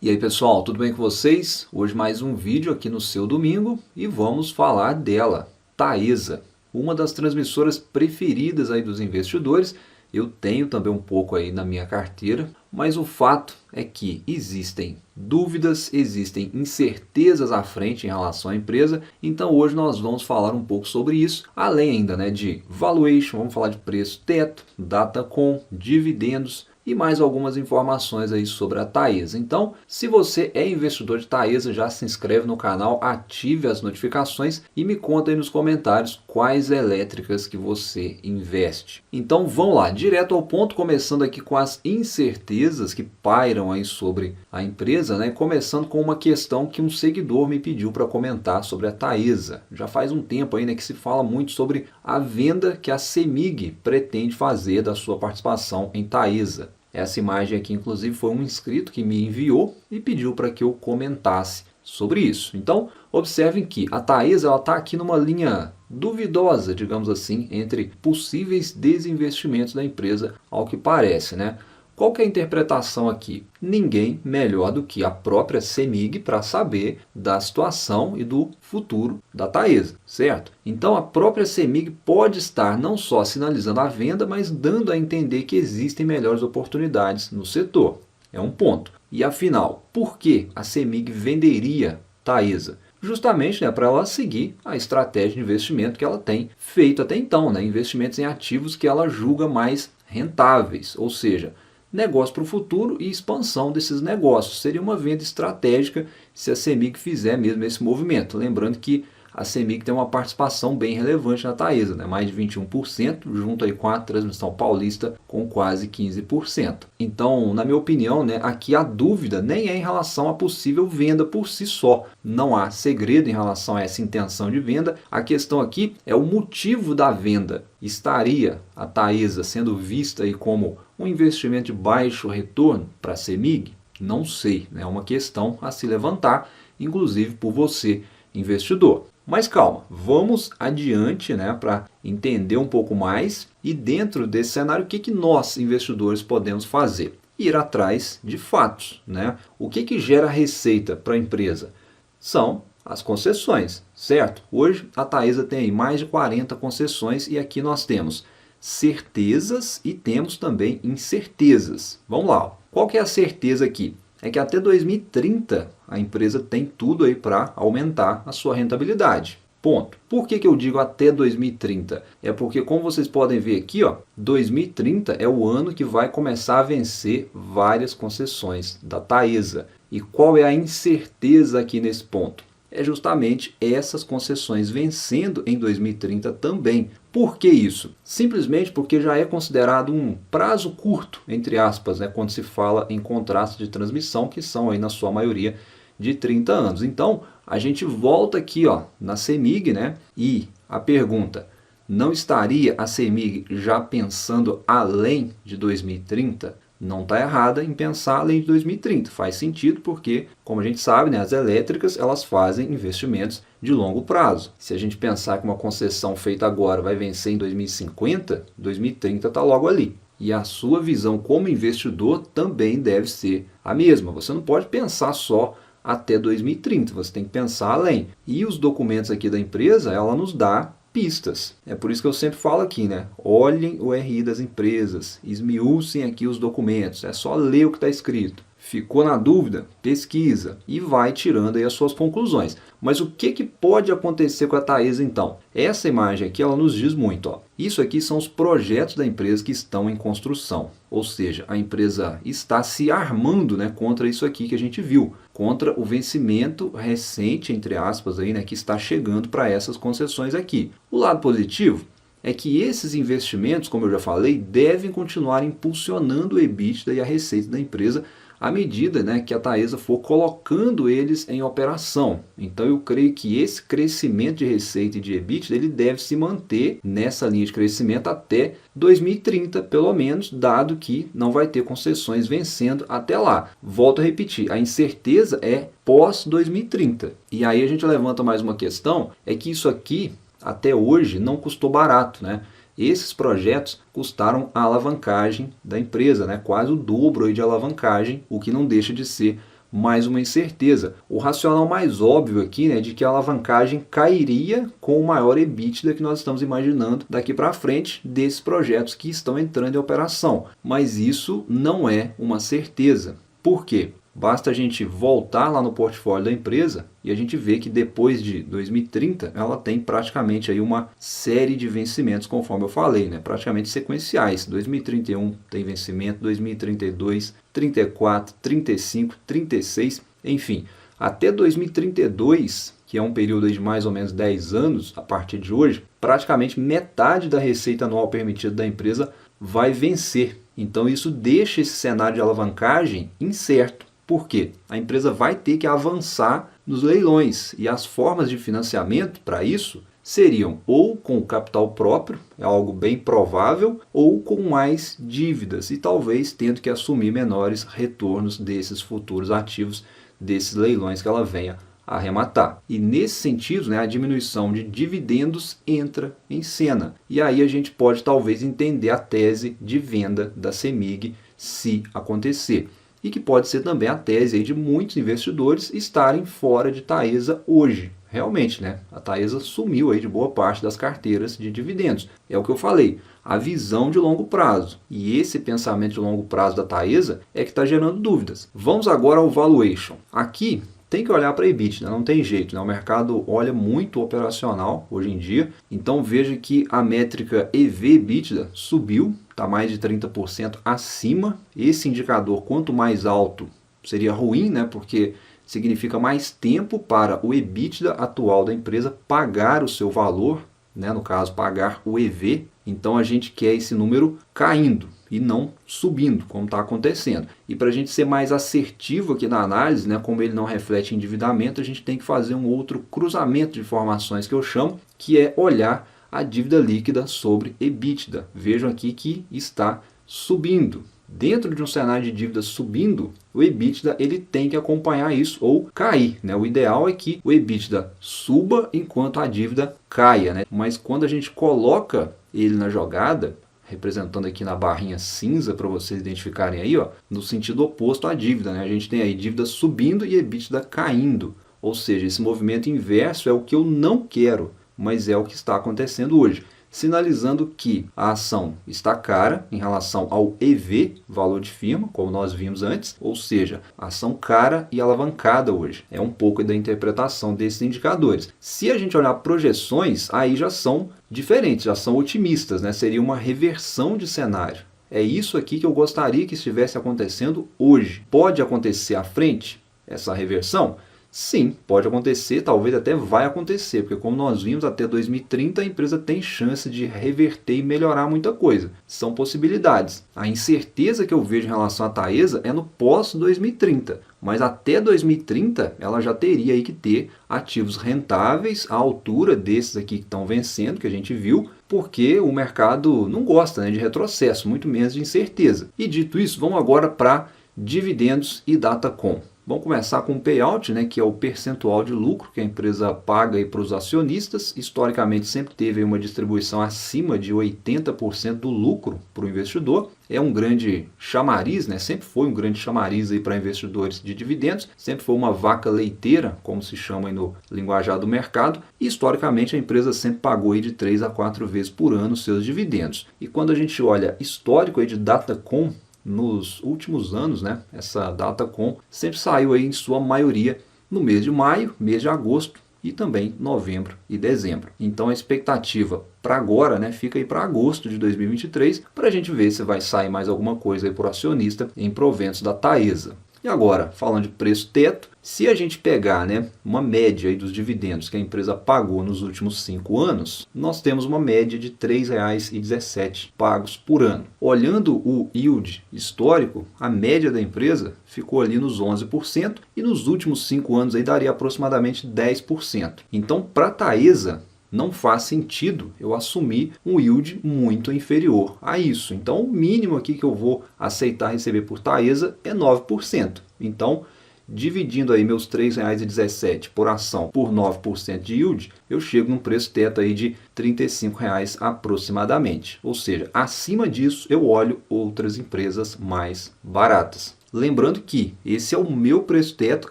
E aí pessoal, tudo bem com vocês? Hoje mais um vídeo aqui no seu domingo e vamos falar dela, Taesa, uma das transmissoras preferidas aí dos investidores. Eu tenho também um pouco aí na minha carteira, mas o fato é que existem dúvidas, existem incertezas à frente em relação à empresa, então hoje nós vamos falar um pouco sobre isso, além ainda de valuation, vamos falar de preço teto, Datacom, dividendos, e mais algumas informações aí sobre a Taesa. Então, se você é investidor de Taesa, já se inscreve no canal, ative as notificações e me conta aí nos comentários quais elétricas que você investe. Então, vamos lá, direto ao ponto, começando aqui com as incertezas que pairam aí sobre a empresa, né? Começando com uma questão que um seguidor me pediu para comentar sobre a Taesa. Já faz um tempo aí, né, que se fala muito sobre a venda que a CEMIG pretende fazer da sua participação em Taesa. Essa imagem aqui, inclusive, foi um inscrito que me enviou e pediu para que eu comentasse sobre isso. Então, observem que a Taesa está aqui numa linha duvidosa, digamos assim, entre possíveis desinvestimentos da empresa, ao que parece, né? Qual que é a interpretação aqui? Ninguém melhor do que a própria CEMIG para saber da situação e do futuro da Taesa, certo? Então a própria CEMIG pode estar não só sinalizando a venda, mas dando a entender que existem melhores oportunidades no setor. É um ponto. E afinal, por que a CEMIG venderia Taesa? Justamente, né, para ela seguir a estratégia de investimento que ela tem feito até então, né, investimentos em ativos que ela julga mais rentáveis, ou seja, negócio para o futuro e expansão desses negócios. Seria uma venda estratégica se a CEMIG fizer mesmo esse movimento. Lembrando que a CEMIG tem uma participação bem relevante na Taesa, né? Mais de 21%, junto aí com a Transmissão Paulista com quase 15%. Então, na minha opinião, né, aqui a dúvida nem é em relação à possível venda por si só. Não há segredo em relação a essa intenção de venda. A questão aqui é o motivo da venda. Estaria a Taesa sendo vista aí como um investimento de baixo retorno para a CEMIG? Não sei, é uma questão a se levantar, inclusive por você, investidor. Mas calma, vamos adiante, né, para entender um pouco mais e dentro desse cenário o que nós, investidores, podemos fazer? Ir atrás de fatos, né? O que gera receita para a empresa? São as concessões, certo? Hoje a Taesa tem aí mais de 40 concessões e aqui nós temos certezas e temos também incertezas. Vamos lá, qual que é a certeza aqui? É que até 2030 a empresa tem tudo aí para aumentar a sua rentabilidade. Ponto. Por que eu digo até 2030? É porque, como vocês podem ver aqui, ó, 2030 é o ano que vai começar a vencer várias concessões da Taesa. E qual é a incerteza aqui nesse ponto? É justamente essas concessões vencendo em 2030 também. Por que isso? Simplesmente porque já é considerado um prazo curto, entre aspas, né, quando se fala em contratos de transmissão, que são aí na sua maioria de 30 anos. Então, a gente volta aqui, ó, na CEMIG, né, e a pergunta, não estaria a CEMIG já pensando além de 2030? Não está errada em pensar além de 2030. Faz sentido porque, como a gente sabe, né, as elétricas elas fazem investimentos de longo prazo. Se a gente pensar que uma concessão feita agora vai vencer em 2050, 2030 está logo ali. E a sua visão como investidor também deve ser a mesma. Você não pode pensar só até 2030, você tem que pensar além. E os documentos aqui da empresa, ela nos dá pistas. É por isso que eu sempre falo aqui, né? Olhem o RI das empresas, esmiucem aqui os documentos, é só ler o que está escrito. Ficou na dúvida? Pesquisa e vai tirando aí as suas conclusões. Mas o que pode acontecer com a Taesa então? Essa imagem aqui ela nos diz muito. Ó. Isso aqui são os projetos da empresa que estão em construção. Ou seja, a empresa está se armando, né, contra isso aqui que a gente viu. Contra o vencimento recente, entre aspas, aí, né, que está chegando para essas concessões aqui. O lado positivo é que esses investimentos, como eu já falei, devem continuar impulsionando o EBITDA e a receita da empresa à medida, né, que a Taesa for colocando eles em operação. Então eu creio que esse crescimento de receita e de EBITDA ele deve se manter nessa linha de crescimento até 2030, pelo menos, dado que não vai ter concessões vencendo até lá. Volto a repetir, a incerteza é pós 2030. E aí a gente levanta mais uma questão, é que isso aqui até hoje não custou barato, né? Esses projetos custaram a alavancagem da empresa, né? Quase o dobro aí de alavancagem, o que não deixa de ser mais uma incerteza. O racional mais óbvio aqui, né, de que a alavancagem cairia com o maior EBITDA que nós estamos imaginando daqui para frente desses projetos que estão entrando em operação. Mas isso não é uma certeza. Por quê? Basta a gente voltar lá no portfólio da empresa e a gente vê que depois de 2030 ela tem praticamente aí uma série de vencimentos, conforme eu falei, né? Praticamente sequenciais. 2031 tem vencimento, 2032, 34, 35, 36, enfim. Até 2032, que é um período de mais ou menos 10 anos a partir de hoje, praticamente metade da receita anual permitida da empresa vai vencer. Então isso deixa esse cenário de alavancagem incerto. Por quê? A empresa vai ter que avançar nos leilões e as formas de financiamento para isso seriam ou com capital próprio, é algo bem provável, ou com mais dívidas e talvez tendo que assumir menores retornos desses futuros ativos, desses leilões que ela venha a arrematar. E nesse sentido, né, a diminuição de dividendos entra em cena. E aí a gente pode talvez entender a tese de venda da CEMIG se acontecer. E que pode ser também a tese aí de muitos investidores estarem fora de Taesa hoje. Realmente, né? A Taesa sumiu aí de boa parte das carteiras de dividendos. É o que eu falei, a visão de longo prazo. E esse pensamento de longo prazo da Taesa é que está gerando dúvidas. Vamos agora ao valuation. Aqui tem que olhar para a EBITDA, não tem jeito, né? O mercado olha muito operacional hoje em dia, então veja que a métrica EV/EBITDA subiu, está mais de 30% acima. Esse indicador, quanto mais alto, seria ruim, né? Porque significa mais tempo para o EBITDA atual da empresa pagar o seu valor, né? No caso, pagar o EV. Então a gente quer esse número caindo e não subindo, como está acontecendo. E para a gente ser mais assertivo aqui na análise, né, como ele não reflete endividamento, a gente tem que fazer um outro cruzamento de informações que eu chamo, que é olhar a dívida líquida sobre EBITDA. Vejam aqui que está subindo. Dentro de um cenário de dívida subindo, o EBITDA ele tem que acompanhar isso ou cair, né? O ideal é que o EBITDA suba enquanto a dívida caia, né? Mas quando a gente coloca ele na jogada, representando aqui na barrinha cinza para vocês identificarem aí, ó, no sentido oposto à dívida, né? A gente tem aí dívida subindo e EBITDA caindo. Ou seja, esse movimento inverso é o que eu não quero, mas é o que está acontecendo hoje, sinalizando que a ação está cara em relação ao EV, valor de firma, como nós vimos antes, ou seja, ação cara e alavancada hoje. É um pouco da interpretação desses indicadores. Se a gente olhar projeções, aí já são diferentes, já são otimistas, né? Seria uma reversão de cenário. É isso aqui que eu gostaria que estivesse acontecendo hoje. Pode acontecer à frente essa reversão? Sim, pode acontecer, talvez até vai acontecer, porque como nós vimos, até 2030 a empresa tem chance de reverter e melhorar muita coisa. São possibilidades. A incerteza que eu vejo em relação à Taesa é no pós-2030, mas até 2030 ela já teria aí que ter ativos rentáveis à altura desses aqui que estão vencendo, que a gente viu, porque o mercado não gosta, né, de retrocesso, muito menos de incerteza. E dito isso, vamos agora para dividendos e Datacom. Vamos começar com o payout, né, que é o percentual de lucro que a empresa paga para os acionistas. Historicamente sempre teve uma distribuição acima de 80% do lucro para o investidor. É um grande chamariz, né? Sempre foi um grande chamariz para investidores de dividendos. Sempre foi uma vaca leiteira, como se chama aí no linguajar do mercado. E historicamente a empresa sempre pagou aí de 3 a 4 vezes por ano seus dividendos. E quando a gente olha histórico aí de Datacom, nos últimos anos, né, essa Datacom sempre saiu aí em sua maioria no mês de maio, mês de agosto e também novembro e dezembro. Então a expectativa para agora, né, fica aí para agosto de 2023 para a gente ver se vai sair mais alguma coisa aí para o acionista em proventos da Taesa. E agora, falando de preço teto, se a gente pegar, né, uma média aí dos dividendos que a empresa pagou nos últimos 5 anos, nós temos uma média de R$ 3,17 pagos por ano. Olhando o yield histórico, a média da empresa ficou ali nos 11% e nos últimos 5 anos aí daria aproximadamente 10%. Então, para a Taesa, não faz sentido eu assumir um yield muito inferior a isso. Então, o mínimo aqui que eu vou aceitar receber por Taesa é 9%. Então, dividindo aí meus R$ 3,17 por ação por 9% de yield, eu chego num preço teto aí de R$ 35 aproximadamente. Ou seja, acima disso eu olho outras empresas mais baratas. Lembrando que esse é o meu preço teto,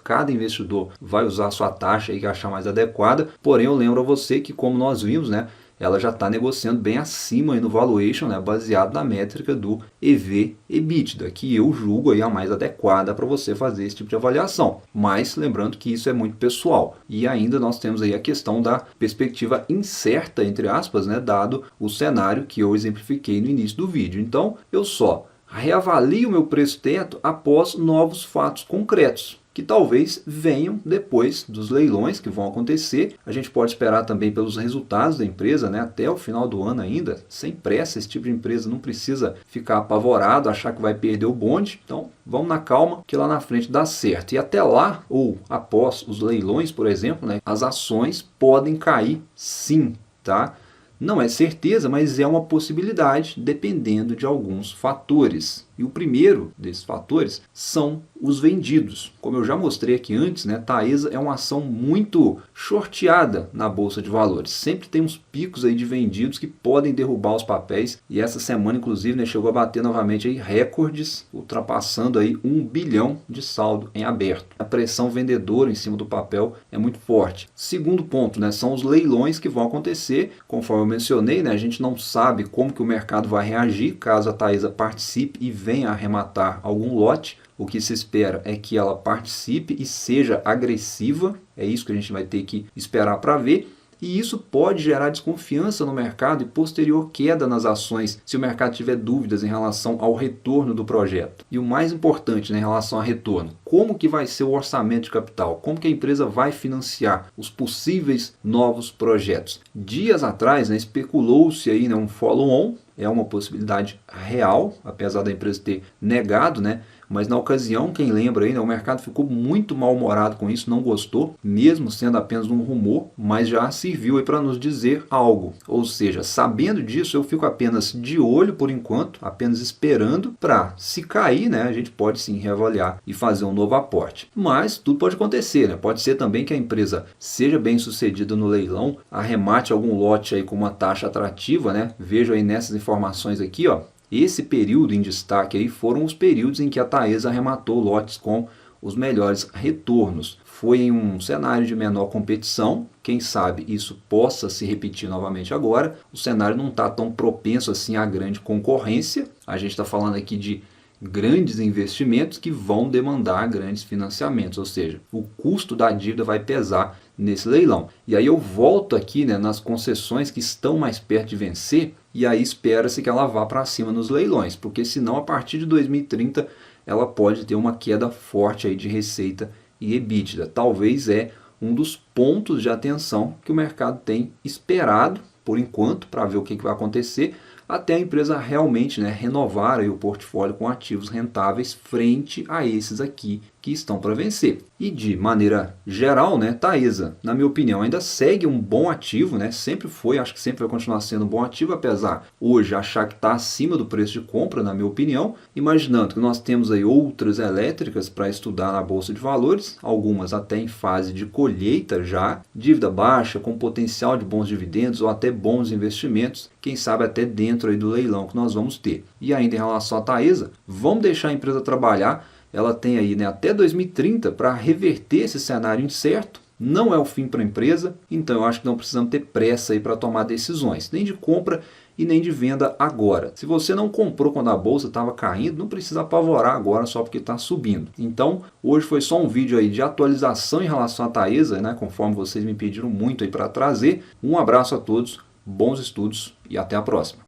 cada investidor vai usar a sua taxa aí que achar mais adequada, porém eu lembro a você que, como nós vimos, né, ela já está negociando bem acima aí no valuation, né, baseado na métrica do EV/EBITDA, que eu julgo aí a mais adequada para você fazer esse tipo de avaliação. Mas lembrando que isso é muito pessoal. E ainda nós temos aí a questão da perspectiva incerta, entre aspas, né, dado o cenário que eu exemplifiquei no início do vídeo. Então eu só reavalio o meu preço teto após novos fatos concretos, que talvez venham depois dos leilões que vão acontecer. A gente pode esperar também pelos resultados da empresa, né, até o final do ano ainda, sem pressa. Esse tipo de empresa não precisa ficar apavorado, achar que vai perder o bonde. Então vamos na calma que lá na frente dá certo. E até lá, ou após os leilões, por exemplo, né, as ações podem cair sim, tá? Não é certeza, mas é uma possibilidade dependendo de alguns fatores. E o primeiro desses fatores são os vendidos. Como eu já mostrei aqui antes, né, Taesa é uma ação muito shorteada na Bolsa de Valores. Sempre tem uns picos aí de vendidos que podem derrubar os papéis. E essa semana, inclusive, né, chegou a bater novamente aí recordes, ultrapassando aí 1 bilhão de saldo em aberto. A pressão vendedora em cima do papel é muito forte. Segundo ponto, né, são os leilões que vão acontecer. Conforme eu mencionei, né, a gente não sabe como que o mercado vai reagir caso a Taesa participe e venha arrematar algum lote. O que se espera é que ela participe e seja agressiva. É isso que a gente vai ter que esperar para ver. E isso pode gerar desconfiança no mercado e posterior queda nas ações se o mercado tiver dúvidas em relação ao retorno do projeto. E o mais importante, né, em relação ao retorno, como que vai ser o orçamento de capital? Como que a empresa vai financiar os possíveis novos projetos? Dias atrás, né, especulou-se aí, né, um follow-on. É uma possibilidade real, apesar da empresa ter negado, né? Mas na ocasião, quem lembra aí, né, o mercado ficou muito mal-humorado com isso, não gostou, mesmo sendo apenas um rumor, mas já serviu para nos dizer algo. Ou seja, sabendo disso, eu fico apenas de olho por enquanto, apenas esperando para, se cair, né, a gente pode sim reavaliar e fazer um novo aporte. Mas tudo pode acontecer, né? Pode ser também que a empresa seja bem sucedida no leilão, arremate algum lote aí com uma taxa atrativa, né? Vejo aí nessas informações aqui, ó. Esse período em destaque aí foram os períodos em que a Taesa arrematou lotes com os melhores retornos. Foi em um cenário de menor competição, quem sabe isso possa se repetir novamente agora. O cenário não está tão propenso assim à grande concorrência. A gente está falando aqui de grandes investimentos que vão demandar grandes financiamentos, ou seja, o custo da dívida vai pesar nesse leilão. E aí eu volto aqui, né, nas concessões que estão mais perto de vencer, e aí espera-se que ela vá para cima nos leilões, porque senão a partir de 2030 ela pode ter uma queda forte aí de receita e EBITDA. Talvez é um dos pontos de atenção que o mercado tem esperado por enquanto para ver o que vai acontecer, até a empresa realmente, né, renovar aí o portfólio com ativos rentáveis frente a esses aqui que estão para vencer. E de maneira geral, né, Taesa, na minha opinião, ainda segue um bom ativo, né? Sempre foi, acho que sempre vai continuar sendo um bom ativo, apesar hoje achar que está acima do preço de compra, na minha opinião. Imaginando que nós temos aí outras elétricas para estudar na Bolsa de Valores, algumas até em fase de colheita já, dívida baixa, com potencial de bons dividendos ou até bons investimentos, quem sabe até dentro aí do leilão que nós vamos ter. E ainda em relação à Taesa, vamos deixar a empresa trabalhar. Ela tem aí, né, até 2030 para reverter esse cenário incerto. Não é o fim para a empresa, então eu acho que não precisamos ter pressa aí para tomar decisões, nem de compra e nem de venda agora. Se você não comprou quando a bolsa estava caindo, não precisa apavorar agora só porque está subindo. Então, hoje foi só um vídeo aí de atualização em relação à Taesa, né, conforme vocês me pediram muito aí para trazer. Um abraço a todos, bons estudos e até a próxima.